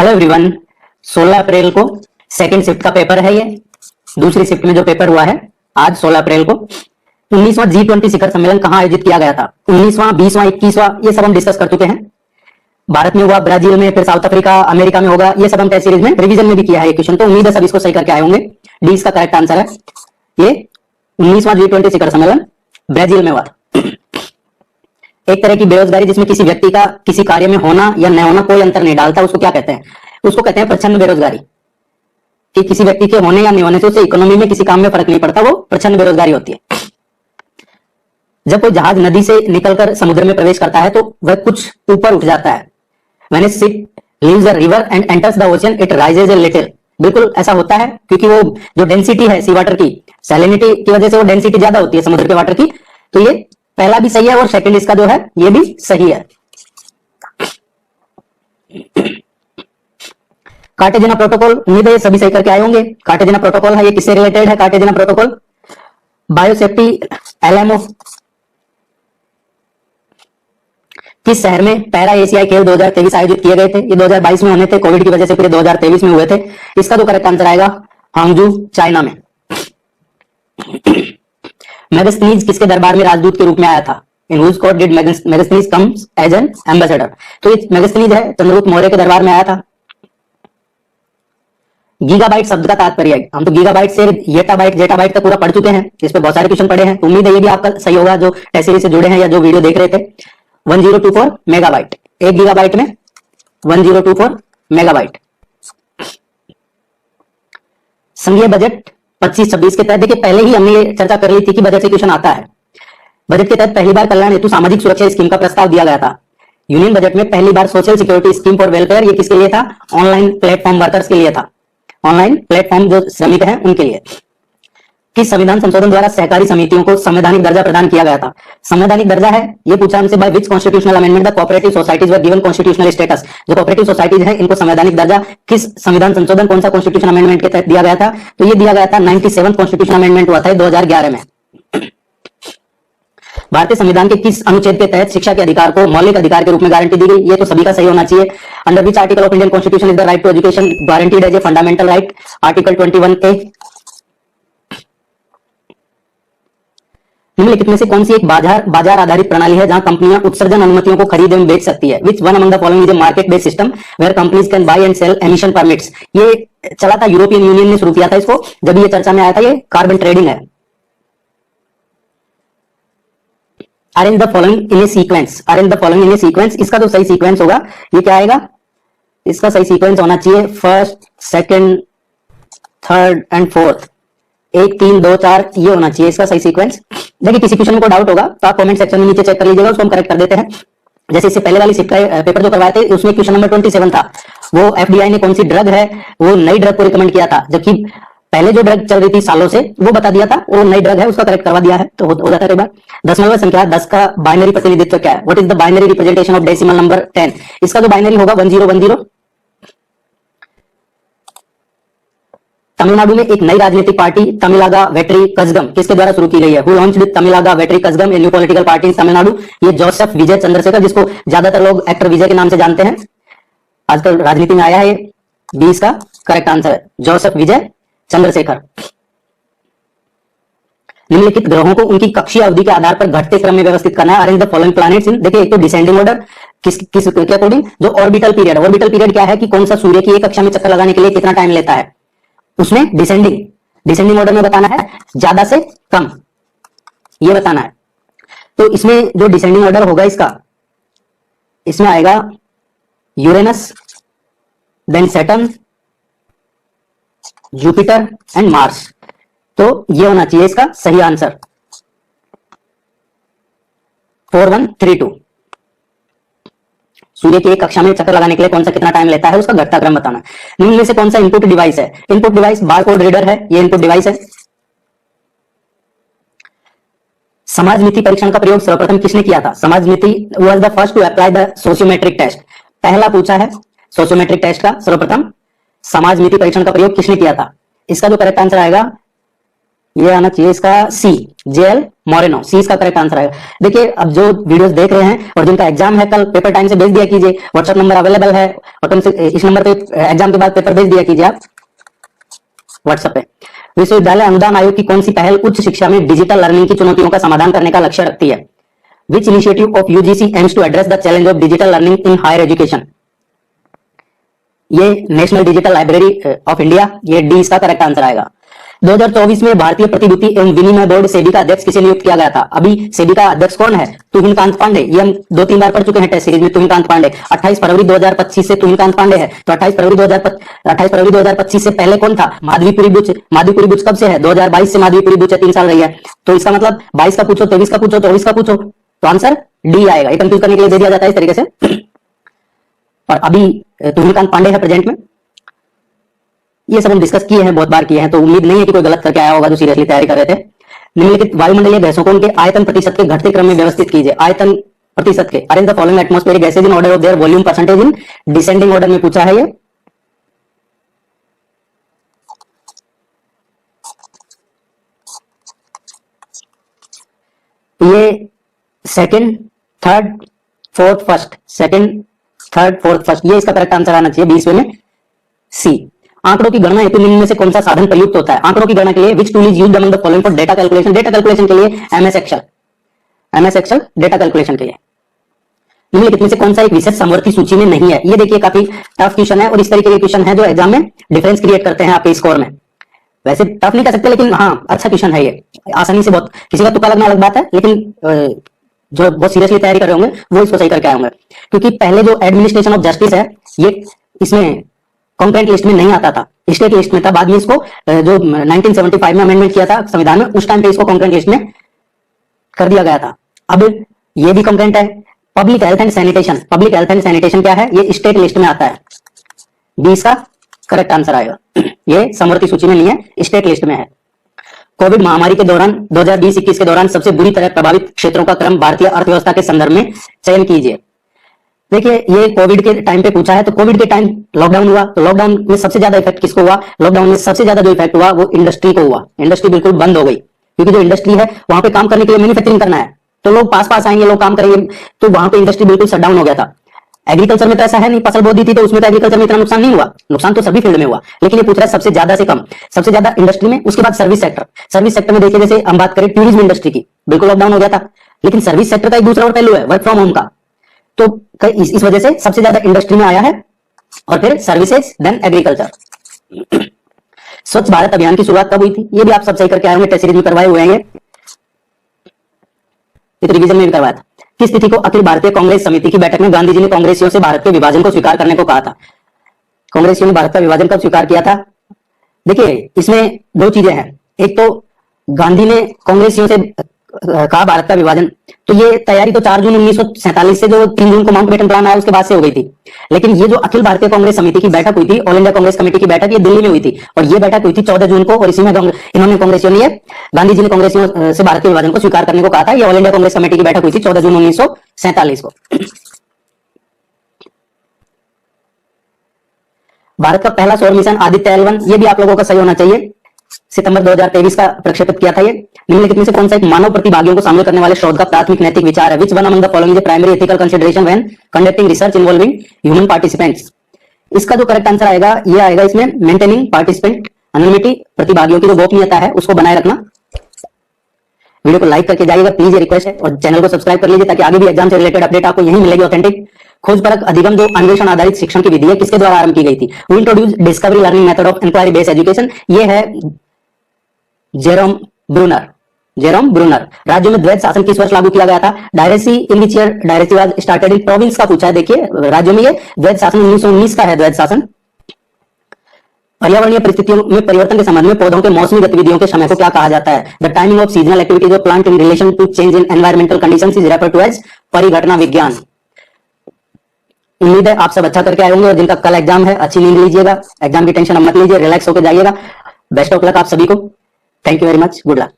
Hello everyone. 16 अप्रैल को second shift का paper है। ये दूसरी शिफ्ट में जो पेपर हुआ है आज 16 अप्रैल को 19वां G20 शिखर सम्मेलन कहां आयोजित किया गया था। 19वां, 20वां, 21वां ये सब हम डिस्कस कर चुके हैं। भारत में हुआ, ब्राजील में, फिर साउथ अफ्रीका, अमेरिका में होगा। ये सब हम टेस्ट सीरीज में रिवीजन में भी किया है क्वेश्चन, तो उम्मीद है सब इसको सही करके आए होंगे। डी इसका करेक्ट आंसर है। ये 19वां G20 शिखर सम्मेलन ब्राजील में हुआ था। एक तरह की बेरोजगारी जिसमें किसी व्यक्ति का किसी कार्य में होना या न होना कोई अंतर नहीं डालता, उसको क्या कहते हैं? उसको कहते हैं प्रच्छन्न बेरोजगारी। कि किसी व्यक्ति के होने या नहीं होने से उसे इकोनॉमी में किसी काम में फर्क नहीं पड़ता, वो प्रच्छन्न बेरोजगारी होती है। जब कोई जहाज नदी से निकलकर समुद्र में प्रवेश करता है तो वह कुछ ऊपर उठ जाता है। When a ship leaves a river and enters the ocean, it rises a little। बिल्कुल ऐसा होता है क्योंकि वो जो डेंसिटी है सी वाटर की, सैलिनिटी की वजह से वो डेंसिटी ज्यादा होती है समुद्र के वाटर की। तो ये पहला भी सही है और सेकंड इसका जो है ये भी सही है। कार्टेजिना प्रोटोकॉल, उम्मीद है ये सभी सही करके आए होंगे। कार्टेजिना प्रोटोकॉल है, ये किससे रिलेटेड है? Cartagena protocol biosafety LMO. किस शहर में पैरा एशियाई खेल 2023 आयोजित किए गए थे? ये 2022 में होने थे, कोविड की वजह से पूरे 2023 में हुए थे। इसका जो करेक्ट आंसर आएगा हांगजू, चाइना में। मेगास्थनीज किसके दरबार में राजदूत के रूप में आया था? In whose court did Megasthenes comes as an ambassador? तो ये मेगास्थनीज है, चंद्रगुप्त मौर्य के दरबार में आया था। गीगाबाइट शब्द का तात्पर्य, हम तो गीगाबाइट से येटाबाइट जेटाबाइट तक पूरा पढ़ चुके हैं। इस पे बहुत सारे क्वेश्चन पढ़े हैं, तो उम्मीद है ये भी आपका सही होगा जो टेस्ट सीरीज से जुड़े हैं या जो वीडियो देख रहे थे। 1024 मेगाबाइट, 1 गीगाबाइट में 1024 मेगाबाइट। संघीय बजट 25-26 के तहत, देखिए पहले ही हमने ये चर्चा कर ली थी कि बजट से क्वेश्चन आता है। बजट के तहत पहली बार कल्याण हेतु सामाजिक सुरक्षा स्कीम का प्रस्ताव दिया गया था। यूनियन बजट में पहली बार social security scheme for welfare, ये किसके लिए था? ऑनलाइन प्लेटफॉर्म वर्कर्स के लिए था। ऑनलाइन प्लेटफॉर्म जो श्रमिक हैं उनके लिए। किस संविधान संशोधन द्वारा सहकारी समितियों को संवैधानिक दर्जा प्रदान किया गया था? संवैधानिक दर्जा है, ये पूछा हमसे by which constitutional amendment the cooperative societies were given constitutional status. जो कोऑपरेटिव सोसाइटीज है इनको संवैधानिक दर्जा किस संविधान संशोधन, कौन सा कॉन्स्टिट्यूशन अमेंडमेंट के तहत दिया गया था? तो ये दिया गया था 97 कॉन्स्टिट्यूशन अमेंडमेंट हुआ था 2011 में। भारतीय संविधान के किस अनुच्छेद के तहत शिक्षा के अधिकार को मौलिक अधिकार के रूप में गारंटी दी गई? ये तो सभी का सही होना चाहिए। Under which article of Indian constitution is the right to education guaranteed as a fundamental right? Article 21A। निम्नलिखित में से कौन सी एक बाजार आधारित प्रणाली है जहां कंपनियां उत्सर्जन अनुमतियों को खरीद एवं बेच सकती है? Which one among the following is a market based system where companies can buy and sell emission permits? ये चला था, यूरोपियन यूनियन ने शुरू किया था इसको, जब ये चर्चा में आया था। ये कार्बन ट्रेडिंग है। Arrange the following in A sequence, arrange the following in A sequence, इसका जो सही सीक्वेंस होगा ये क्या आएगा? इसका सही सीक्वेंस होना चाहिए first, second, third and fourth. 1 3 2 4 ये होना चाहिए इसका सही सीक्वेंस। देखिए किसी क्वेश्चन में को डाउट होगा तो आप कमेंट सेक्शन में नीचे चेक कर लीजिएगा, उसको हम करेक्ट कर देते हैं। जैसे इससे पहले वाली शिफ्ट का पेपर जो करवाए थे उसमें क्वेश्चन नंबर 27 था, वो एफडीआई ने कौन सी ड्रग है वो नई ड्रग को रिकमेंड किया था, जबकि पहले जो ड्रग चल रही थी सालों से वो बता दिया था, वो नई ड्रग है, उसका करेक्ट करवा दिया है तो हो जाता है एक बार। 10वां संख्या 10 का बाइनरी प्रतिनिधित्व क्या है? What is the binary representation of decimal number 10? इसका जो बाइनरी होगा 1010। तमिलनाडु में एक नई राजनीतिक पार्टी तमिलागा वेट्री कजगम किसके द्वारा शुरू की गई है? Who launched Tamilaga Vettri Kazhagam, a new political party in Tamil Nadu? ये जोसेफ विजय चंद्रशेखर, जिसको ज्यादातर लोग एक्टर विजय के नाम से जानते हैं, आजकल राजनीति में आया है। ये 20 का करेक्ट आंसर है जोसेफ विजय चंद्रशेखर। निम्नलिखित ग्रहों को उनकी कक्षीय अवधि के आधार पर घटते क्रम में व्यवस्थित करना है। अरेंज द फॉलोइंग प्लैनेट्स इन, देखिए एक तो डिसेंडिंग ऑर्डर, किस के अकॉर्डिंग? जो ऑर्बिटल पीरियड, ऑर्बिटल पीरियड क्या है कि कौन सा सूर्य की एक कक्षा में चक्कर लगाने के लिए कितना टाइम लेता है, उसमें डिसेंडिंग ऑर्डर में बताना है, ज्यादा से कम ये बताना है। तो इसमें जो डिसेंडिंग ऑर्डर होगा इसका, इसमें आएगा Uranus, then Saturn, Jupiter and Mars. तो ये होना चाहिए इसका सही आंसर 4132। सूर्य की एक कक्षा में चक्कर लगाने के लिए कौन सा कितना टाइम लेता है उसका घटता क्रम बताना। निम्न में से कौन सा इनपुट डिवाइस है? इनपुट डिवाइस बारकोड रीडर है, ये इनपुट डिवाइस है। समाज नीति परीक्षण का प्रयोग सर्वप्रथम किसने किया था? समाज नीति was the first to apply the sociometric test, पहला पूछा है सोशियोमेट्रिक टेस्ट का सर्वप्रथम समाज नीति परीक्षण का प्रयोग किसने किया था? इसका जो करेक्ट आंसर आएगा ये आना चाहिए इसका सी, जेएल मोरेनो, सी इसका करेक्ट आंसर आएगा। देखिए अब जो वीडियोस देख रहे हैं और जिनका एग्जाम है कल, पेपर टाइम से भेज दिया कीजिए, व्हाट्सएप नंबर अवेलेबल है और तुमसे इस नंबर पे एग्जाम के बाद पेपर भेज दिया कीजिए आप व्हाट्सएप पे। विश्वविद्यालय अनुदान आयोग की कौन सी पहल उच्च शिक्षा में डिजिटल लर्निंग की चुनौतियों का समाधान करने का लक्ष्य रखती है? Which initiative of UGC aims to address the challenge of digital learning in higher education? ये national digital library of India, ये डी इसका करेक्ट आंसर आएगा। 2024 में भारतीय प्रतिभूति एवं विनिमय बोर्ड सेबी का अध्यक्ष किसे नियुक्त किया गया था? अभी सेबी का अध्यक्ष कौन है? तुहिनकांत पांडे। ये हम 2-3 बार पढ़ चुके हैं टेस्ट सीरीज में, तुहिनकांत पांडे। 28 फरवरी 2025 से तुहिनकांत पांडे है। तो 28 फरवरी 2025 से पहले कौन था? माधवीपुरी बुच। माधवीपुरी बुच कब से है? 2022 से माधवीपुरी बुच 3 साल रही है। तो इसका मतलब 22 का पूछो, 23 का पूछो, 24 का पूछो, तो आंसर डी आएगा। ये कंफ्यूज करने के लिए दे दिया जाता है इस तरीके से। और अभी तुहिनकांत पांडे है प्रेजेंट में। ये सब हम डिस्कस किए हैं, बहुत बार किए हैं, तो उम्मीद नहीं है कि कोई गलत करके आया होगा जो सीरियसली तैयारी कर रहे थे। निम्नलिखित वायुमंडलीय गैसों को उनके आयतन प्रतिशत के घटते क्रम में व्यवस्थित कीजिए। आयतन प्रतिशत के, arrange the following atmospheric gases in order of their volume percentage in descending order में पूछा है ये second, third, fourth, first, second, third, fourth, first, ये इसका करेक्ट आंसर आना चाहिए 20वें में सी। आंकड़ों की गणना हेतु निम्न में से कौन सा साधन प्रयुक्त होता है? आंकड़ों की गणना के लिए which tool is used among the following for data calculation? Data calculation के लिए MS Excel, MS Excel data calculation के लिए। निम्नलिखित में से कौन सा एक विशेष समवर्ती सूची में नहीं है? ये देखिए काफी टफ क्वेश्चन है और इस तरीके के क्वेश्चन है जो एग्जाम में डिफरेंस क्रिएट करते हैं आपके स्कोर में। वैसे टफ नहीं कह सकते, लेकिन हाँ अच्छा क्वेश्चन है ये, आसानी से, बहुत किसी का तुक्का लगना अलग बात है, लेकिन जो बहुत सीरियसली तैयारी कर रहे होंगे वो इसको सही करके आए होंगे। क्योंकि पहले जो एडमिनिस्ट्रेशन ऑफ जस्टिस है ये इसमें कॉन्करेंट लिस्ट में नहीं आता था, स्टेट लिस्ट में था। बाद में इसको जो 1975 में अमेंडमेंट किया था संविधान में, उस टाइम पे इसको कॉन्करेंट लिस्ट में कर दिया गया था। अब ये भी कॉन्करेंट है। Public health and sanitation, public health and sanitation क्या है? ये स्टेट लिस्ट में आता है, 20 का करेक्ट आंसर आएगा। ये समवर्ती सूची में नहीं है, स्टेट लिस्ट में है। कोविड महामारी के दौरान 2020-21 के दौरान सबसे बुरी तरह प्रभावित क्षेत्रों का क्रम भारतीय अर्थव्यवस्था के संदर्भ में चयन कीजिए। देखिए ये कोविड के टाइम पे पूछा है, तो कोविड के टाइम लॉकडाउन हुआ, तो लॉकडाउन में सबसे ज्यादा इफेक्ट किसको हुआ? लॉकडाउन में सबसे ज्यादा जो इफेक्ट हुआ वो इंडस्ट्री को हुआ। इंडस्ट्री बिल्कुल बंद हो गई, क्योंकि जो इंडस्ट्री है वहां पे काम करने के लिए मैन्युफैक्चरिंग करना है, तो लोग पास आएंगे, लोग काम करेंगे, तो वहां पे इंडस्ट्री बिल्कुल शट डाउन हो गया था। एग्रीकल्चर में तो ऐसा है नहीं, फसल बो दी थी तो उसमें तो एग्रीकल्चर में इतना नुकसान नहीं हुआ, नुकसान तो सभी फील्ड में हुआ, लेकिन ये पूछ रहा है सबसे ज्यादा से कम। सबसे ज्यादा इंडस्ट्री में, उसके बाद सर्विस सेक्टर। सर्विस सेक्टर में देखिए, जैसे हम बात करें टूरिज्म इंडस्ट्री की, बिल्कुल लॉकडाउन हो गया था, लेकिन सर्विस सेक्टर का एक दूसरा और पहलू है वर्क फ्रॉम होम का, तो इस वजह से सबसे ज्यादा इंडस्ट्री में आया है, और फिर सर्विसेज, देन एग्रीकल्चर। स्वच्छ भारत अभियान की शुरुआत कब हुई थी? ये भी आप सब सही करके आए होंगे, टेस्ट सीरीज में करवाए हुए हैं, रिवीजन में भी करवाया था। किस तिथि को अखिल भारतीय कांग्रेस समिति की बैठक में गांधी जी ने कांग्रेसियों से भारत के विभाजन को स्वीकार करने को कहा था? कांग्रेसियों ने भारत का विभाजन कब स्वीकार किया था? देखिए इसमें दो चीजें हैं, एक तो गांधी ने कांग्रेसियों से कहा भारत का विभाजन, तो ये तैयारी तो 4 जून 1947 से जो 3 जून को माउंटबेटन प्लान आया उसके बाद से हो गई थी। लेकिन ये जो अखिल भारतीय कांग्रेस समिति की बैठक हुई थी, ऑल इंडिया कांग्रेस कमेटी की बैठक, ये दिल्ली में हुई थी, और ये बैठक हुई थी 14 जून को, और इसी में इन्होंने कांग्रेसियों ने, गांधी जी ने कांग्रेसियों से भारत के विभाजन को स्वीकार करने को कहा था। ये ऑल इंडिया कांग्रेस कमेटी की बैठक हुई थी 14 जून 1947 को। भारत का पहला सौर मिशन आदित्य L1, ये भी आप लोगों का सही होना चाहिए, सितंबर 2023 का प्रक्षेपित किया था ये। निम्नलिखित में से कौन सा एक मानव प्रतिभागियों को शामिल करने वाले शोध का प्राथमिक नैतिक विचार है? Which one among the following is primary ethical consideration when conducting research involving human participants? इसका जो करेक्ट आंसर आएगा, ये आएगा इसमें मेंटेनिंग पार्टिसिपेंट एनोनिमिटी, प्रतिभागियों की जो गोपनीयता है उसको बनाए रखना। वीडियो को लाइक करके जाइएगा प्लीज, ये रिक्वेस्ट है, और चैनल को सब्सक्राइब कर लीजिए ताकि आगे भी एग्जाम से रिलेटेड अपडेट आपको यही मिलेगी ऑथेंटिक। खोजपरक अधिगम जो अन्वेषण आधारित शिक्षण की विधि है, किसके द्वारा आरंभ की गई थी? Who introduce discovery learning method of inquiry based education? ये है जेरोम ब्रूनर, जेरोम ब्रूनर। राज्य में द्वैध शासन किस वर्ष लागू किया गया था? Dyarchy in which year dyarchy was started in province का पूछा है। देखिए राज्यों में ये द्वैध शासन 1919 का है, द्वैध शासन। पर्यावरणीय परिस्थितियों में परिवर्तन के संबंध में पौधों के मौसमी गतिविधियों के समय को क्या कहा जाता है? The timing of seasonal activities of plant in relation to change in environmental conditions is referred to as परिघटना विज्ञान। उम्मीद है आप सब अच्छा करके आए होंगे, और जिनका कल एग्जाम है अच्छी नींद लीजिएगा, एग्जाम की टेंशन मत लीजिए, रिलैक्स होकर जाइएगा। बेस्ट ऑफ लक आप सभी को। Thank you very much, good luck.